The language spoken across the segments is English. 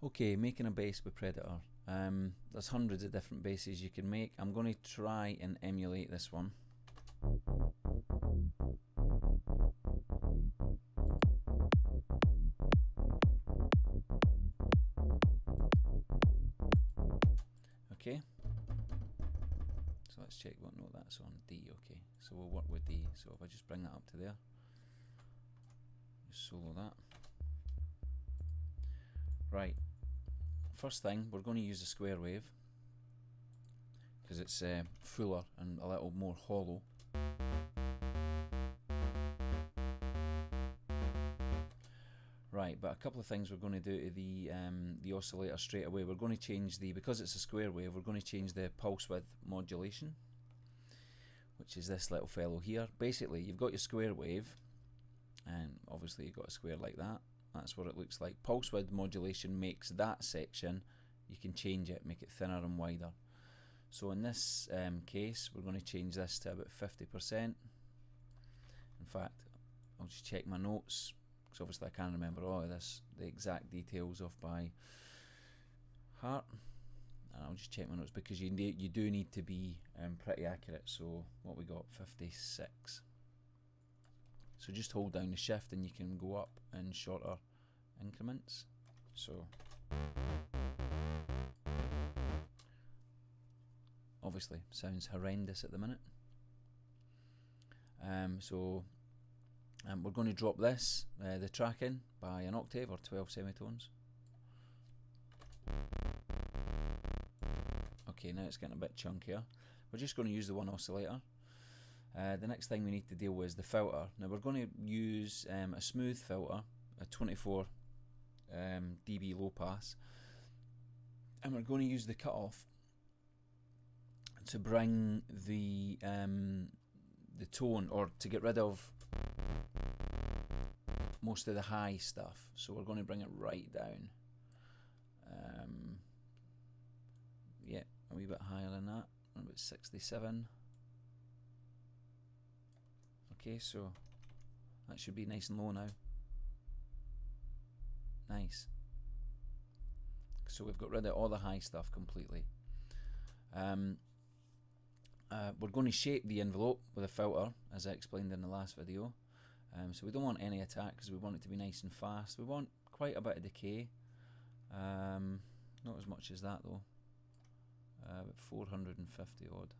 Okay, making a base with Predator. There's hundreds of different bases you can make. I'm going to try and emulate this one. Okay, so let's check what note that's on. D. Okay, so we'll work with D. So if I just bring that up to there, just solo that. Right, first thing, we're going to use a square wave because it's fuller and a little more hollow. Right, but a couple of things we're going to do to the oscillator straight away. We're going to change because it's a square wave, we're going to change the pulse width modulation, which is this little fellow here. Basically, you've got your square wave, and obviously you've got a square like that. That's what it looks like. Pulse width modulation makes that section, you can change it, make it thinner and wider. So in this case, we're going to change this to about 50%. In fact, I'll just check my notes, because obviously I can't remember all of this, the exact details off by heart. And I'll just check my notes because you do need to be pretty accurate. So what we got, 56. So just hold down the shift and you can go up in shorter increments. So obviously sounds horrendous at the minute. We're going to drop this, the tracking, by an octave or 12 semitones. Okay, now it's getting a bit chunkier. We're just going to use the one oscillator. The next thing we need to deal with is the filter. Now we're going to use a smooth filter, a 24 dB low pass, and we're going to use the cutoff to bring the tone, or to get rid of most of the high stuff. So we're going to bring it right down. Yeah, a wee bit higher than that, about 67. Okay, so that should be nice and low now. Nice. So we've got rid of all the high stuff completely. We're going to shape the envelope with a filter, as I explained in the last video. So we don't want any attack because we want it to be nice and fast. We want quite a bit of decay. Not as much as that though. About 450 odd.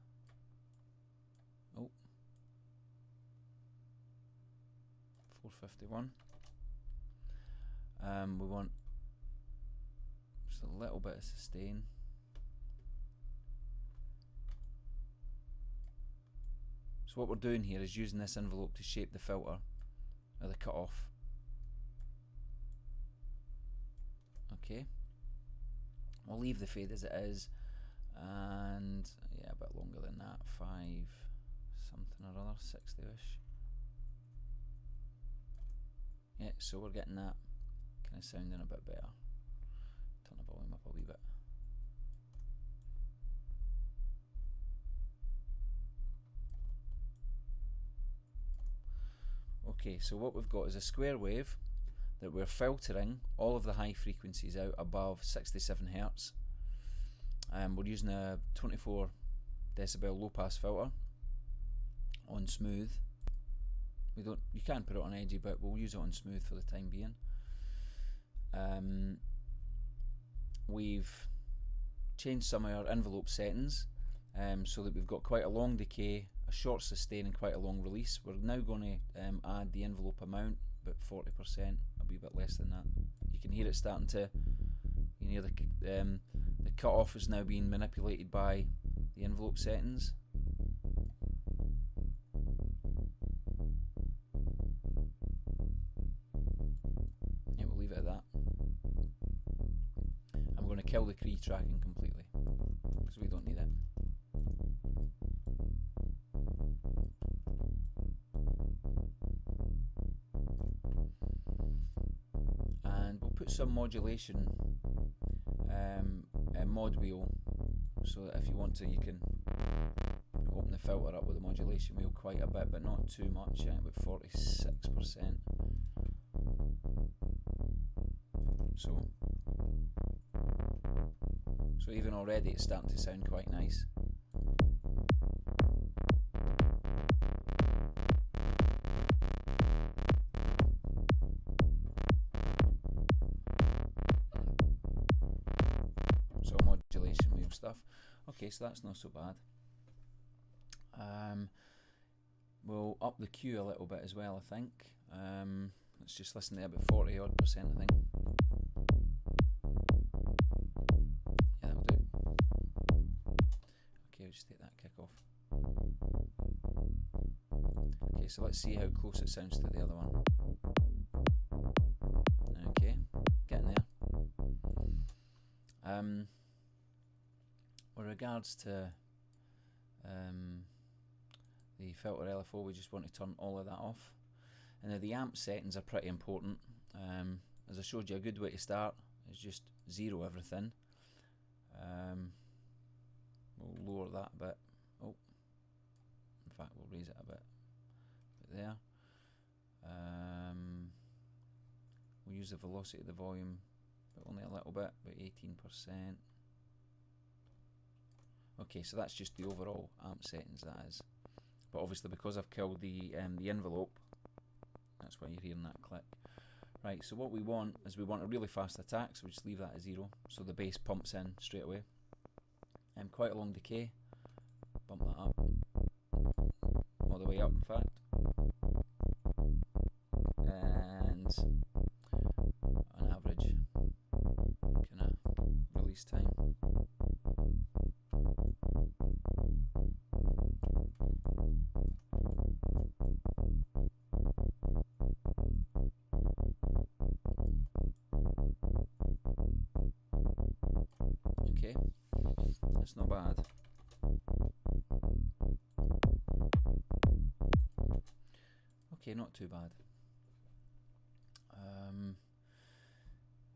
Oh. 451. We want just a little bit of sustain. So what we're doing here is using this envelope to shape the filter, or the cutoff. Okay, we'll leave the fade as it is, and yeah, a bit longer than that, 5 something or other, 60ish. Yeah, so we're getting that kind of sounding a bit better. Turn the volume up a wee bit. Okay, so what we've got is a square wave that we're filtering all of the high frequencies out above 67 Hz. We're using a 24 decibel low pass filter on smooth. You can put it on edgy, but we'll use it on smooth for the time being. We've changed some of our envelope settings so that we've got quite a long decay, a short sustain and quite a long release. We're now going to add the envelope amount, about 40%, a wee bit less than that. You can hear it starting to, you hear the cutoff is now being manipulated by the envelope settings. Yeah, we'll leave it at that. And we're going to kill the Cree tracking completely, because we don't need it. And we'll put some modulation mod wheel, so that if you want to, you can open the filter up with the modulation wheel quite a bit, but not too much, about 46%. So So even already it's starting to sound quite nice. So modulation wave stuff. Okay, so that's not so bad. We'll up the Q a little bit as well, I think. Let's just listen to about 40 odd percent, I think. Yeah, that'll do. Okay, I'll just take that kick off. Okay, so let's see how close it sounds to the other one. Okay, getting there. With regards to the filter LFO, we just want to turn all of that off. And now the amp settings are pretty important. As I showed you, a good way to start is just zero everything. We'll lower that a bit. Oh, in fact, we'll raise it a bit. There. We'll use the velocity of the volume, but only a little bit, about 18%. Okay, so that's just the overall amp settings, that is. But obviously, because I've killed the envelope, that's why you're hearing that click. Right, so what we want is we want a really fast attack, so we just leave that at 0, so the bass pumps in straight away. Quite a long decay, bump that up, all the way up in fact. And on average, kind of release time. Okay, that's not bad. Okay, not too bad.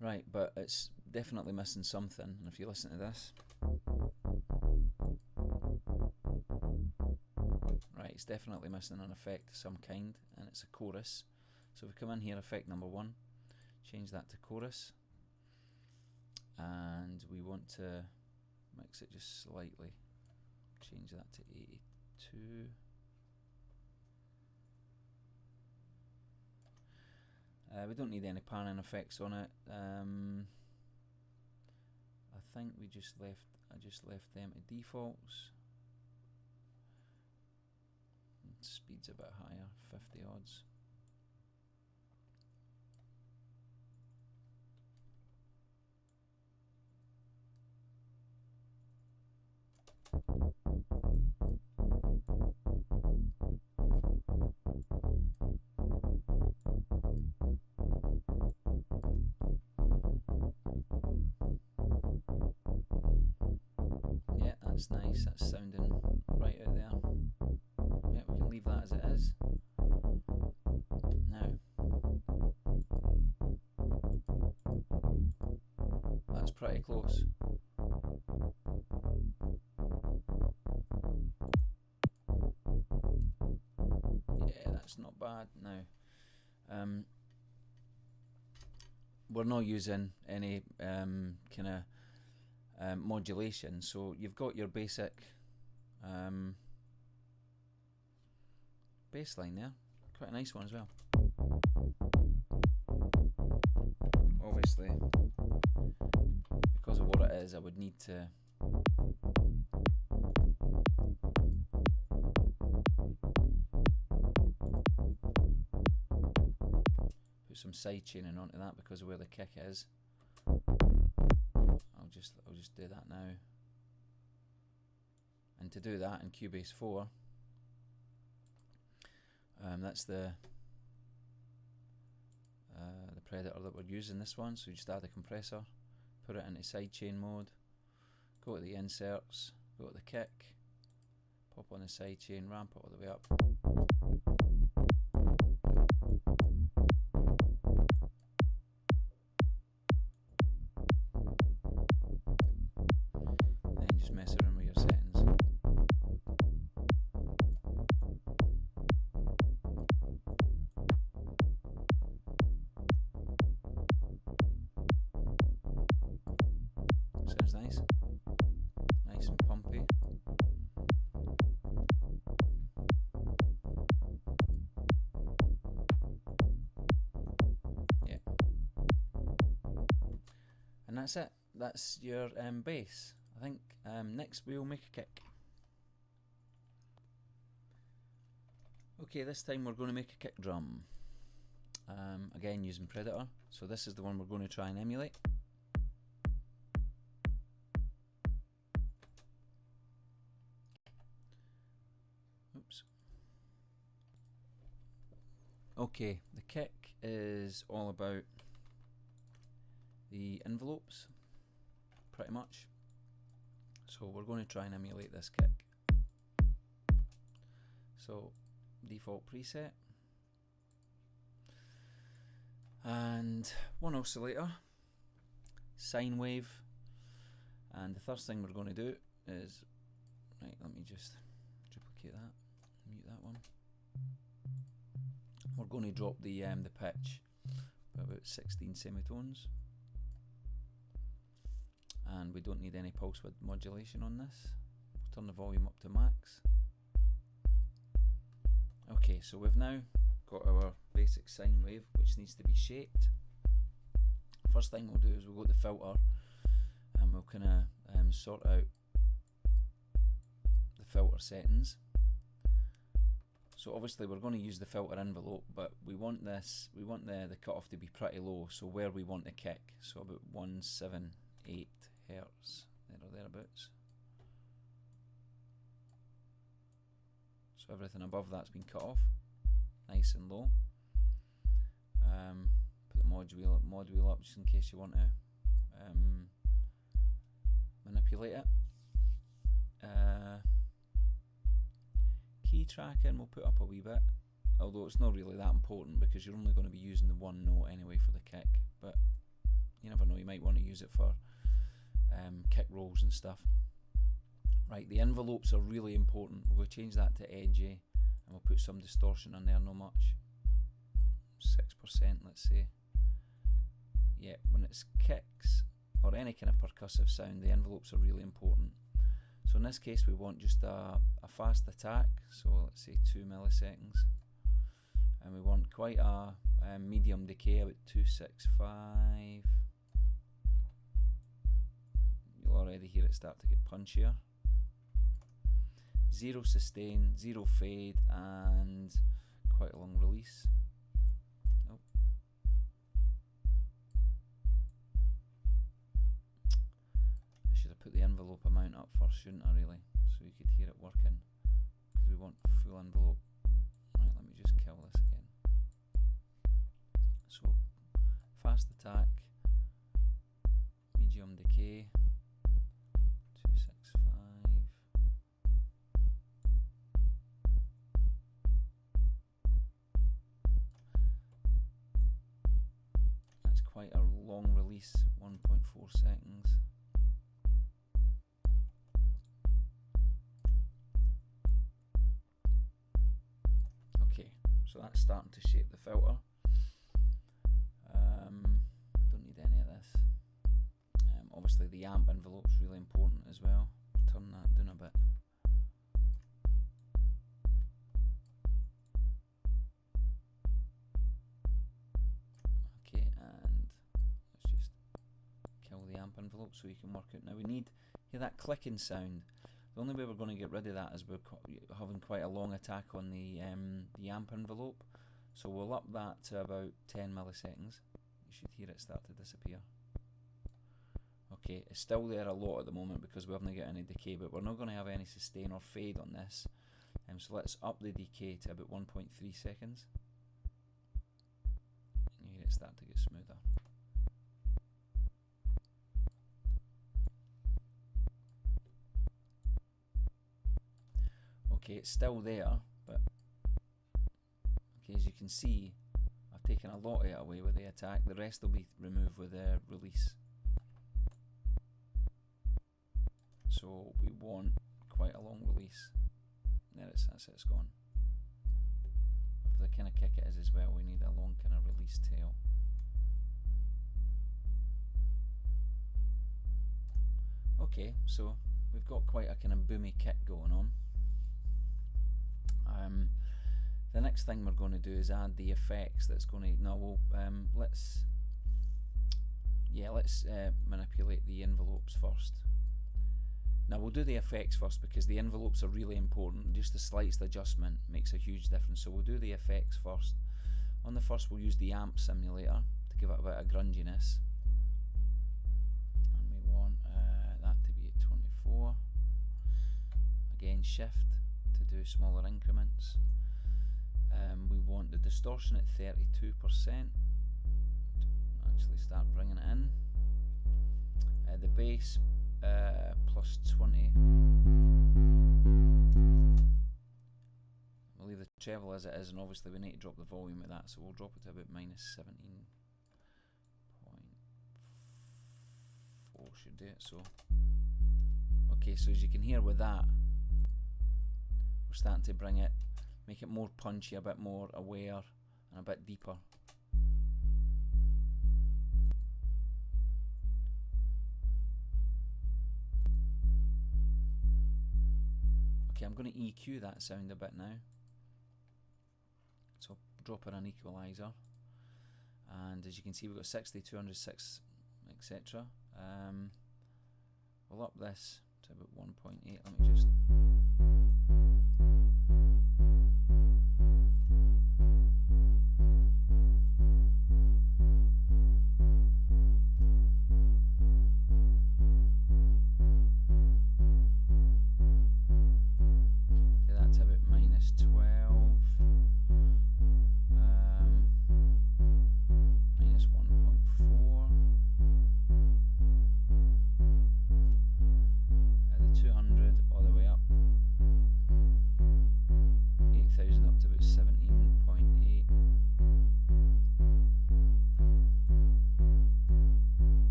Right, but it's definitely missing something, and if you listen to this, right, it's definitely missing an effect of some kind, and it's a chorus. So if we come in here, effect number 1, change that to chorus, and we want to mix it just slightly, change that to 82. We don't need any panning effects on it. I think I just left them to defaults. Speed's a bit higher, 50 odds. Yeah, that's nice, that's sounding right out there. Yeah, we can leave that as it is. Now, that's pretty close. Yeah, that's not bad. Now, we're not using any kind of modulation, so you've got your basic bass line there, quite a nice one as well. Obviously, because of what it is, I would need to put some side chaining onto that because of where the kick is. I'll just do that now. And to do that in Cubase 4, that's the Predator that we're using, this one. So you just add a compressor, put it into sidechain mode, go to the inserts, go to the kick, pop on the sidechain, ramp it all the way up. Then just mess around with your settings. Sounds nice. And that's it. That's your bass. I think next we'll make a kick. Okay, this time we're going to make a kick drum. Again using Predator. So this is the one we're going to try and emulate. Oops. Okay, the kick is all about the envelopes, pretty much. So we're going to try and emulate this kick. So default preset, and one oscillator, sine wave, and the first thing we're going to do is, right, let me just duplicate that, mute that one. We're going to drop the pitch by about 16 semitones, and we don't need any pulse width modulation on this. We'll turn the volume up to max. Okay, so we've now got our basic sine wave, which needs to be shaped. First thing we'll do is we'll go to the filter, and we'll kind of sort out the filter settings. So obviously we're going to use the filter envelope, but we want the cutoff to be pretty low, so where we want the kick, so about 178 Hertz, there or thereabouts. So everything above that's been cut off, nice and low. Put the mod wheel up just in case you want to manipulate it. Key tracking we'll put up a wee bit, although it's not really that important because you're only going to be using the one note anyway for the kick, but you never know, you might want to use it for kick rolls and stuff. Right, the envelopes are really important. We're going to change that to edgy, and we'll put some distortion on there, not much, 6% let's say. Yeah, when it's kicks or any kind of percussive sound, the envelopes are really important. So in this case we want just a fast attack, so let's say 2 milliseconds, and we want quite a medium decay, about 265. You'll already hear it start to get punchier. 0 sustain, 0 fade, and quite a long release. Nope. I should have put the envelope amount up first, shouldn't I, really? So you could hear it working, because we want full envelope. Right, let me just kill this again. So, fast attack, medium decay, 265. That's quite a long release, 1.4 seconds. Okay, so that's starting to shape the filter. Don't need any of this. Obviously the amp envelope is really important as well. We'll turn that down a bit. Okay, and let's just kill the amp envelope so you can work it. Now we need, hear that clicking sound. The only way we're going to get rid of that is we're having quite a long attack on the amp envelope. So we'll up that to about 10 milliseconds. You should hear it start to disappear. Okay, it's still there a lot at the moment because we haven't got any decay, but we're not going to have any sustain or fade on this. So let's up the decay to about 1.3 seconds. And you hear it start to get smoother. Okay, it's still there, but okay, as you can see, I've taken a lot of it away with the attack. The rest will be removed with the release. So we want quite a long release. There it is, that's it, it's gone. With the kind of kick it is as well, we need a long kind of release tail. Okay, so we've got quite a kind of boomy kick going on. The next thing we're going to do is add the effects that's going to, now we'll, let's yeah, let's manipulate the envelopes first. Now we'll do the effects first because the envelopes are really important. Just the slightest adjustment makes a huge difference. So we'll do the effects first. On the first we'll use the amp simulator to give it a bit of grunginess. And we want that to be at 24. Again, shift to do smaller increments. We want the distortion at 32%. Actually start bringing it in. The bass plus 20. We'll leave the treble as it is, and obviously we need to drop the volume of that, so we'll drop it to about -17.4 should do it. So okay, so as you can hear with that, we're starting to bring it, make it more punchy, a bit more aware and a bit deeper. Okay, I'm going to EQ that sound a bit now. So drop in an equalizer, and as you can see we've got 60, 206, etc. We'll up this to about 1.8. Let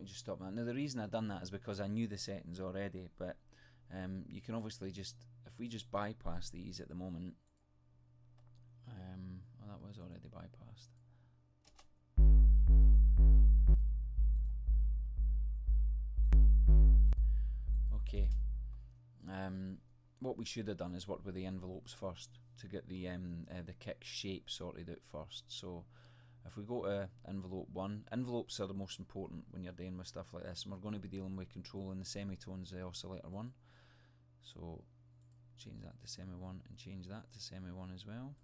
me just stop that. Now the reason I done that is because I knew the settings already, but you can obviously just, if we just bypass these at the moment, well, that was already bypassed. Okay, what we should have done is work with the envelopes first to get the kick shape sorted out first. So if we go to envelope 1, envelopes are the most important when you're dealing with stuff like this, and we're going to be dealing with controlling the semitones of the oscillator 1. So change that to semi 1 and change that to semi 1 as well.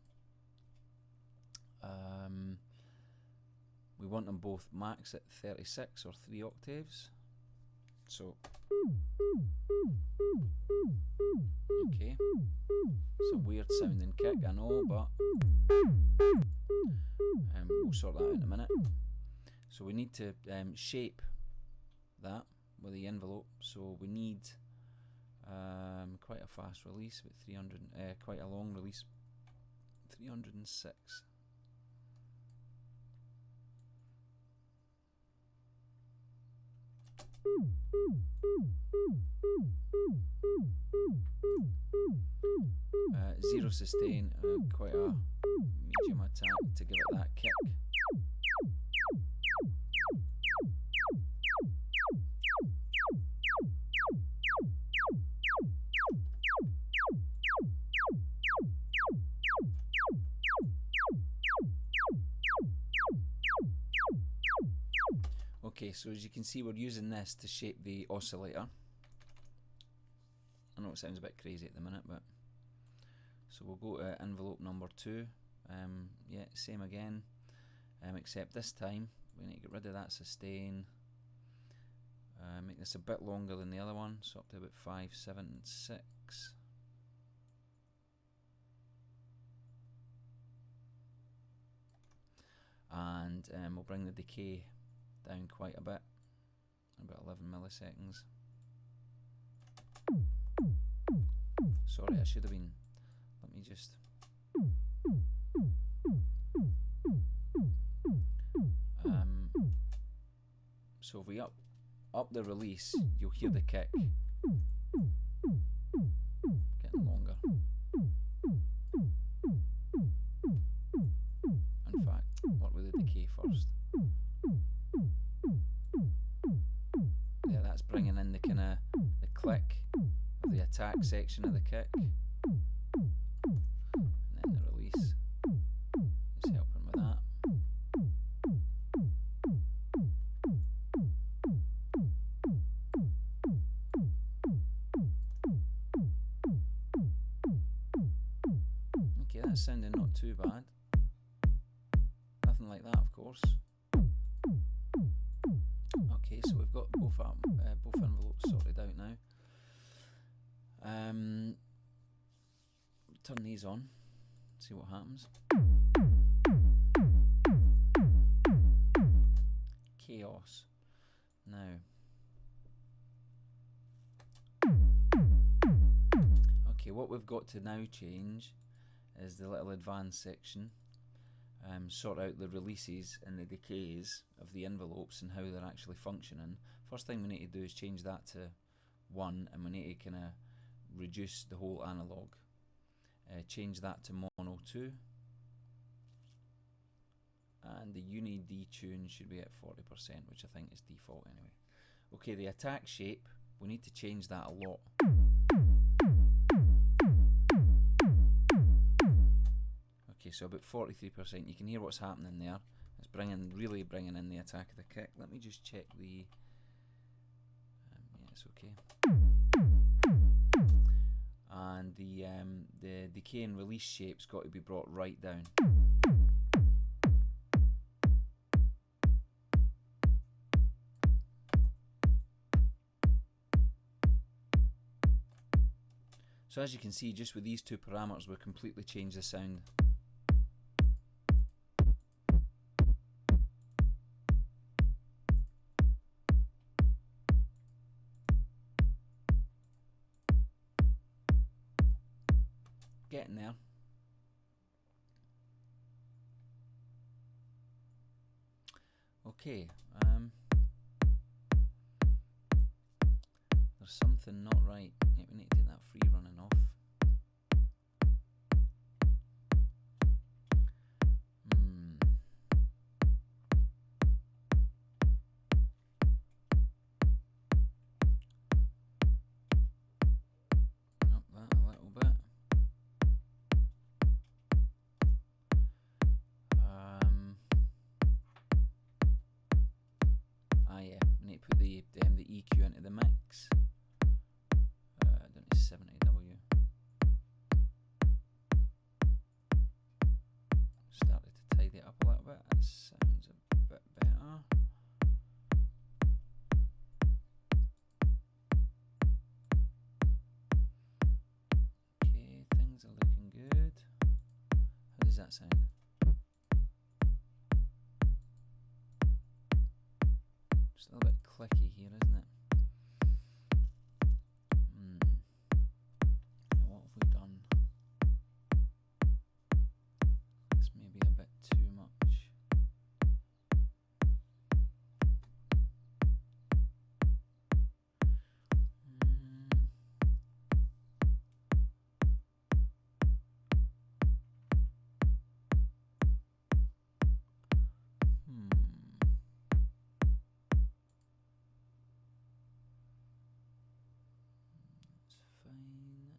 We want them both max at 36 or 3 octaves. So okay, it's a weird sounding kick, I know, but we'll sort that out in a minute. So we need to shape that with the envelope, so we need quite a fast release with 300, quite a long release, 306. Zero sustain, quite a medium attack to give it that kick. Okay, so as you can see, we're using this to shape the oscillator. I know it sounds a bit crazy at the minute, but so we'll go to envelope number 2. Yeah, same again, except this time we need to get rid of that sustain. Make this a bit longer than the other one, so up to about 5, 7, and 6. And we'll bring the decay down quite a bit, about 11 milliseconds. Sorry, I should have been, let me just, so if we up the release, you'll hear the kick getting longer. In fact, work with the decay first. Yeah, that's bringing in the kind of the click of the attack section of the kick, and then the release is helping with that. that's sounding not too bad. Nothing like that, of course. Okay, so we've got both envelopes sorted out now. Turn these on, see what happens. Chaos. Now, okay, what we've got to now change is the little advanced section. Sort out the releases and the decays of the envelopes and how they're actually functioning. First thing we need to do is change that to 1, and we need to kind of reduce the whole analog. Change that to mono 2, and the uni detune should be at 40%, which I think is default anyway. Okay, the attack shape, we need to change that a lot. Okay, so about 43%. You can hear what's happening there. It's really bringing in the attack of the kick. Let me just check the. Yeah, it's okay. And the decay and release shape's got to be brought right down. So as you can see, just with these two parameters, we've completely changed the sound. Getting there. Okay, there's something not right. Yeah, we need to take that free running off. Up that a little bit. Yeah, we need to put the EQ into the mix. Down to 70W. Started to tidy it up a little bit. That sounds a bit better. Okay, things are looking good. How does that sound? Just a little bit clicky here, isn't it? What have we done? This may be a bit too much.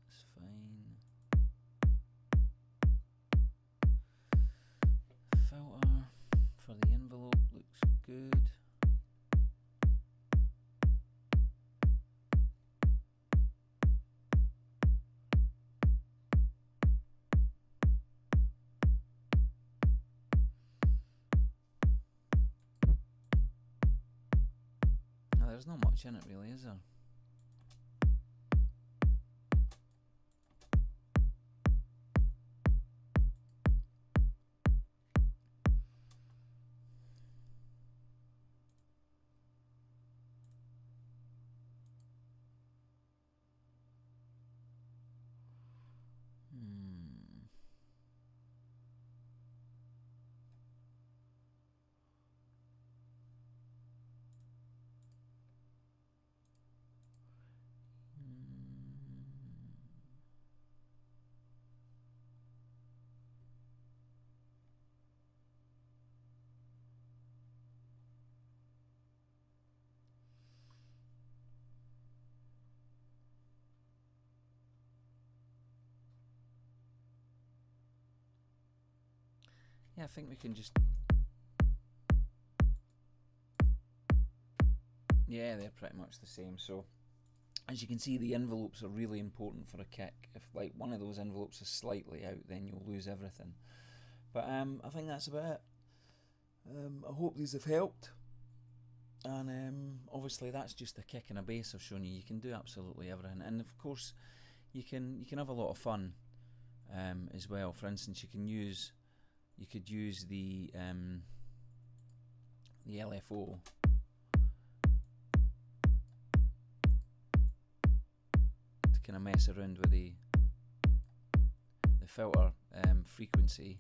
That's fine. Filter for the envelope looks good. Now, there's not much in it really, is there? Yeah, I think we can just... Yeah, they're pretty much the same. So as you can see, the envelopes are really important for a kick. If like one of those envelopes is slightly out, then you'll lose everything. But I think that's about it. I hope these have helped. And obviously that's just a kick and a bass I've shown you. You can do absolutely everything, and of course you can have a lot of fun as well. For instance, you could use the LFO to kind of mess around with the filter frequency.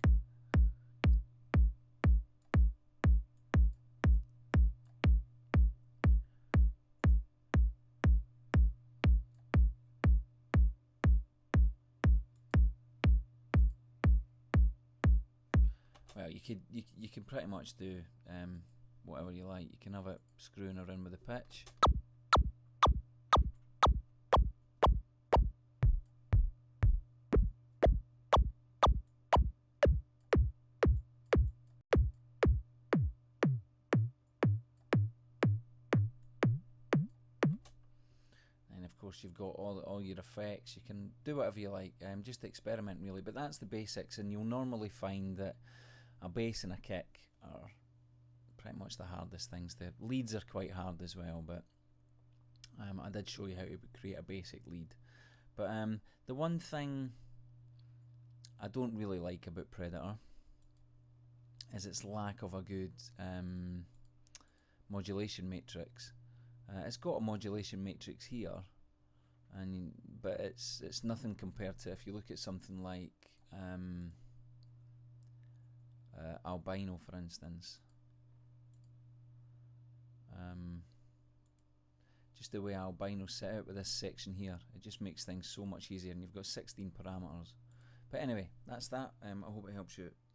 Well, you can pretty much do whatever you like. You can have it screwing around with the pitch. And of course you've got all your effects. You can do whatever you like. Just experiment really. But that's the basics, and you'll normally find that a bass and a kick are pretty much the hardest things. The leads are quite hard as well, but I did show you how to create a basic lead. But the one thing I don't really like about Predator is its lack of a good modulation matrix. It's got a modulation matrix here, but it's nothing compared to if you look at something like Albino, for instance. Just the way Albino's set out with this section here, it just makes things so much easier, and you've got 16 parameters. But anyway, that's that. I hope it helps you out.